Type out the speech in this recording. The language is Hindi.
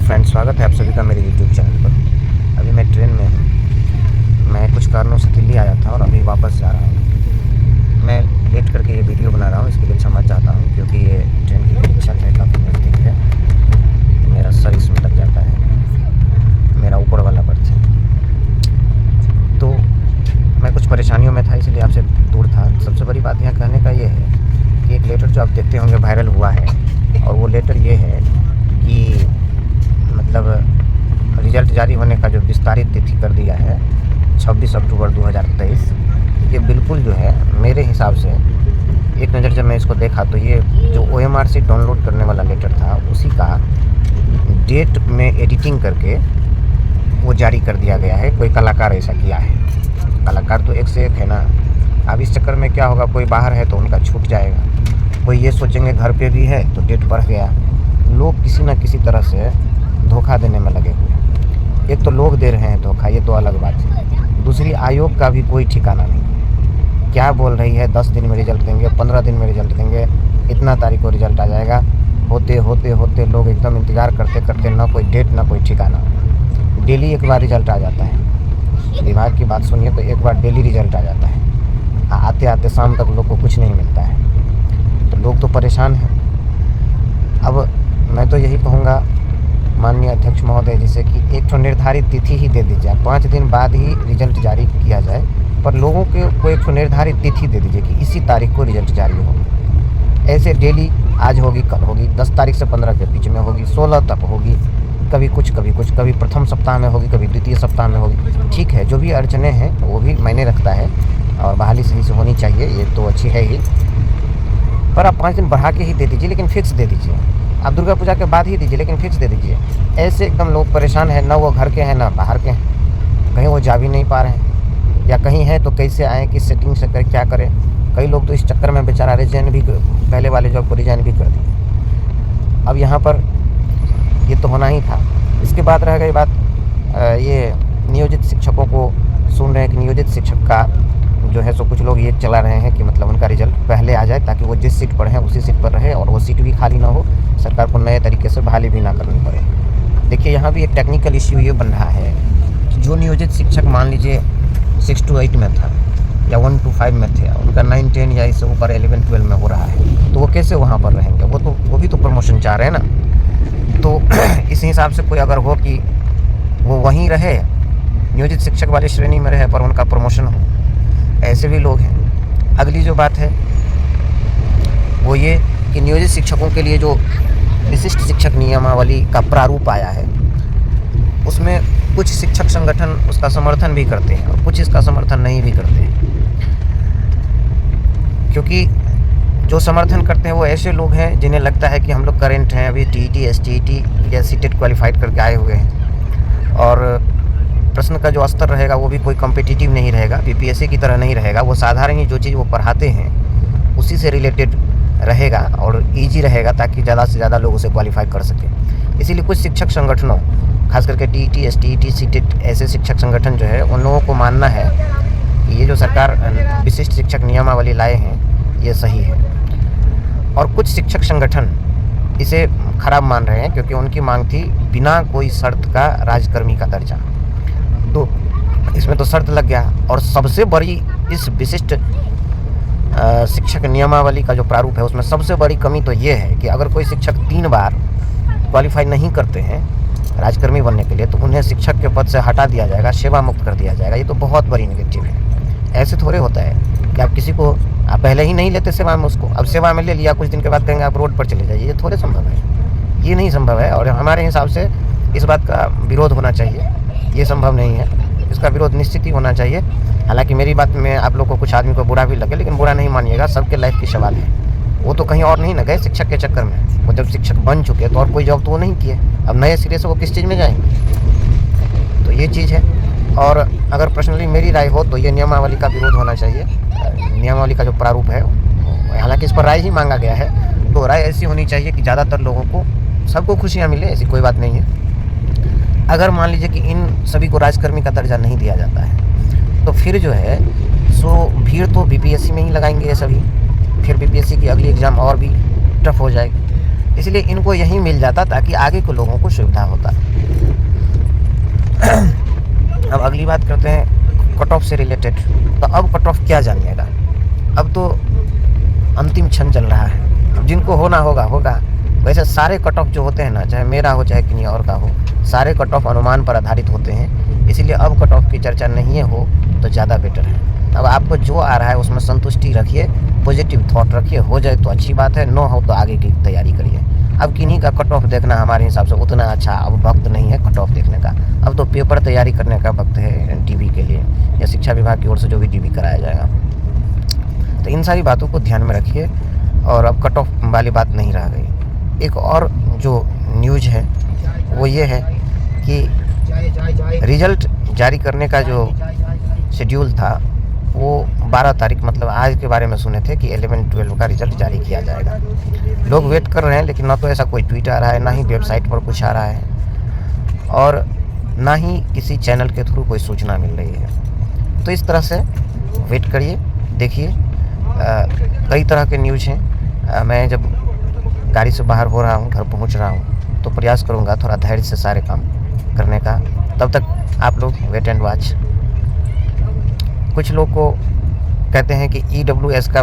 फ्रेंड्स, स्वागत है आप सभी का मेरे यूट्यूब चैनल पर। अभी मैं ट्रेन में हूँ। मैं कुछ कारणों से दिल्ली आया था और अभी वापस जा रहा हूँ। मैं लेट करके ये वीडियो बना रहा हूँ, इसके लिए क्षमा चाहता हूँ क्योंकि ये ट्रेन की परीक्षा है, काफ़ी नज़दीक है। मेरा सर इसमें लग जाता है, मेरा ऊपर वाला बर्थ है। तो मैं कुछ परेशानियों में था, इसलिए आपसे दूर था। सबसे बड़ी बात यहाँ कहने का ये है कि एक लेटर जो आप देखते होंगे वायरल हुआ है, और वो लेटर ये है कि मतलब रिज़ल्ट जारी होने का जो विस्तारित तिथि कर दिया है 26 अक्टूबर 2023। ये बिल्कुल जो है मेरे हिसाब से, एक नज़र जब मैं इसको देखा तो ये जो OMR से डाउनलोड करने वाला लेटर था उसी का डेट में एडिटिंग करके वो जारी कर दिया गया है। कोई कलाकार ऐसा किया है। कलाकार तो एक से एक है ना। अब इस चक्कर में क्या होगा, कोई बाहर है तो उनका छूट जाएगा, कोई ये सोचेंगे घर पे भी है तो डेट बढ़ गया। लोग किसी न किसी तरह से धोखा देने में लगे हुए। एक तो लोग दे रहे हैं धोखा, ये तो अलग बात है। दूसरी, आयोग का भी कोई ठिकाना नहीं। क्या बोल रही है 10 दिन में रिजल्ट देंगे, 15 दिन में रिजल्ट देंगे, इतना तारीख को रिजल्ट आ जाएगा। होते होते होते लोग एकदम इंतज़ार करते करते ना कोई डेट ना कोई ठिकाना। डेली एक बार रिजल्ट आ जाता है। विभाग की बात सुनिए तो एक बार डेली रिजल्ट आ जाता है। आते आते शाम तक लोग को कुछ नहीं मिलता है, तो लोग तो परेशान हैं। अब मैं तो यही कहूँगा माननीय अध्यक्ष महोदय जिसे कि एक तो निर्धारित तिथि ही दे दीजिए। 5 दिन बाद ही रिजल्ट जारी किया जाए, पर लोगों को एक तो निर्धारित तिथि दे दीजिए कि इसी तारीख को रिजल्ट जारी हो। ऐसे डेली आज होगी कल होगी, 10 तारीख से 15 के बीच में होगी, 16 तक होगी, कभी कुछ कभी प्रथम सप्ताह में होगी, कभी द्वितीय सप्ताह में होगी। ठीक है, जो भी अड़चने हैं वो भी मायने रखता है और बहाली सही से होनी चाहिए, ये तो अच्छी है ही। पर आप 5 दिन बढ़ा के ही दे दीजिए, लेकिन फिक्स दे दीजिए। आप दुर्गा पूजा के बाद ही दीजिए, लेकिन फिक्स दे दीजिए। ऐसे एकदम लोग परेशान हैं, ना वो घर के हैं ना बाहर के हैं, कहीं वो जा भी नहीं पा रहे हैं, या कहीं हैं तो कैसे आएँ, किस सेटिंग से कर क्या करें। कई लोग तो इस चक्कर में बेचारा रिजाइन भी, पहले वाले जॉब को रिजाइन भी कर दिए। अब यहाँ पर ये तो होना ही था। इसके बाद रह गई बात ये नियोजित शिक्षकों को सुन रहे हैं कि नियोजित शिक्षक का जो है सो कुछ लोग ये चला रहे हैं कि मतलब उनका रिजल्ट पहले आ जाए ताकि वो जिस सीट पर है उसी सीट पर रहे और वो सीट भी खाली ना हो, सरकार को नए तरीके से बहाली भी ना करनी पड़े। देखिए, यहाँ भी एक टेक्निकल इश्यू ये बन रहा है कि जो नियोजित शिक्षक मान लीजिए 6 to 8 में था या 1 to 5 में थे, उनका 9, 10 या इससे ऊपर 11, 12 में हो रहा है, तो वो कैसे वहाँ पर रहेंगे? वो भी तो प्रमोशन चाह रहे हैं ना। तो इस हिसाब से कोई अगर हो कि वो वहीं रहे, नियोजित शिक्षक वाली श्रेणी में रहे, पर उनका प्रमोशन हो, ऐसे भी लोग हैं। अगली जो बात है वो ये कि नियोजित शिक्षकों के लिए जो विशिष्ट शिक्षक नियमावली का प्रारूप आया है, उसमें कुछ शिक्षक संगठन उसका समर्थन भी करते हैं और कुछ इसका समर्थन नहीं भी करते हैं। क्योंकि जो समर्थन करते हैं वो ऐसे लोग हैं जिन्हें लगता है कि हम लोग करेंट हैं, अभी TET, STET या CTET क्वालिफाइड करके आए हुए हैं, और प्रश्न का जो स्तर रहेगा वो भी कोई कॉम्पिटिटिव नहीं रहेगा, BPSC की तरह नहीं रहेगा। वो साधारण ही जो चीज़ वो पढ़ाते हैं उसी से रिलेटेड रहेगा और ईजी रहेगा, ताकि ज़्यादा से ज़्यादा लोग उसे क्वालिफाई कर सकें। इसीलिए कुछ शिक्षक संगठनों, खास करके TET, STET, CTET ऐसे शिक्षक संगठन जो है, उन लोगों को मानना है कि ये जो सरकार विशिष्ट शिक्षक नियमावली लाए हैं ये सही है। और कुछ शिक्षक संगठन इसे खराब मान रहे हैं क्योंकि उनकी मांग थी बिना कोई शर्त का राजकर्मी का दर्जा। तो इसमें तो शर्त लग गया। और सबसे बड़ी इस विशिष्ट शिक्षक नियमावली का जो प्रारूप है उसमें सबसे बड़ी कमी तो ये है कि अगर कोई शिक्षक 3 बार क्वालिफाई नहीं करते हैं राजकर्मी बनने के लिए, तो उन्हें शिक्षक के पद से हटा दिया जाएगा, सेवा मुक्त कर दिया जाएगा। ये तो बहुत बड़ी नेगेटिव है। ऐसे थोड़े होता है कि आप किसी को आप पहले ही नहीं लेते सेवा में, उसको अब सेवा में ले लिया, कुछ दिन के बाद कहेंगे आप रोड पर चले जाइए। ये थोड़े संभव है, ये नहीं संभव है। और हमारे हिसाब से इस बात का विरोध होना चाहिए। ये संभव नहीं है, इसका विरोध निश्चित ही होना चाहिए। हालांकि मेरी बात में आप लोग को कुछ आदमी को बुरा भी लगे, लेकिन बुरा नहीं मानिएगा, सबके लाइफ की सवाल है। वो तो कहीं और नहीं ना गए शिक्षक के चक्कर में। वो जब शिक्षक बन चुके तो और कोई जॉब तो वो नहीं किए, अब नए सिरे से वो किस चीज़ में जाएंगे? तो ये चीज़ है। और अगर पर्सनली मेरी राय हो तो ये नियमावली का विरोध होना चाहिए। नियमावली का जो प्रारूप है, हालांकि इस पर राय ही मांगा गया है, तो राय ऐसी होनी चाहिए कि ज़्यादातर लोगों को, सबको खुशियाँ मिले, ऐसी कोई बात नहीं है। अगर मान लीजिए कि इन सभी को राजकर्मी का दर्जा नहीं दिया जाता है, तो फिर जो है सो भीड़ तो BPSC में ही लगाएंगे ये सभी। फिर BPSC की अगली एग्ज़ाम और भी टफ हो जाएगी। इसलिए इनको यहीं मिल जाता ताकि आगे के लोगों को सुविधा होता। अब अगली बात करते हैं कट ऑफ से रिलेटेड। तो अब कट ऑफ क्या जानिएगा, अब तो अंतिम क्षण चल रहा है। अब जिनको होना होगा होगा। वैसे सारे कट ऑफ जो होते हैं ना, चाहे मेरा हो चाहे किन्हीं और का हो, सारे कट ऑफ अनुमान पर आधारित होते हैं। इसलिए अब कट ऑफ की चर्चा नहीं हो तो ज़्यादा बेटर है। अब आपको जो आ रहा है उसमें संतुष्टि रखिए, पॉजिटिव थॉट रखिए, हो जाए तो अच्छी बात है, नो हो तो आगे की तैयारी करिए। अब किन्हीं का कट ऑफ देखना हमारे हिसाब से उतना अच्छा अब वक्त नहीं है कट ऑफ देखने का। अब तो पेपर तैयारी करने का वक्त है टीवी के लिए, या शिक्षा विभाग की ओर से जो भी टीवी कराया जाएगा। तो इन सारी बातों को ध्यान में रखिए और अब कट ऑफ वाली बात नहीं रह गई। एक और जो न्यूज़ है वो ये है कि रिज़ल्ट जारी करने का जो शेड्यूल था वो 12 तारीख, मतलब आज के बारे में सुने थे कि 11-12 का रिज़ल्ट जारी किया जाएगा। लोग वेट कर रहे हैं, लेकिन ना तो ऐसा कोई ट्वीट आ रहा है, ना ही वेबसाइट पर कुछ आ रहा है, और ना ही किसी चैनल के थ्रू कोई सूचना मिल रही है। तो इस तरह से वेट करिए, देखिए। कई तरह के न्यूज़ हैं। मैं जब गाड़ी से बाहर हो रहा हूँ, घर पहुँच रहा हूँ, तो प्रयास करूँगा थोड़ा धैर्य से सारे काम करने का। तब तक आप लोग वेट एंड वॉच। कुछ लोग को कहते हैं कि EWS का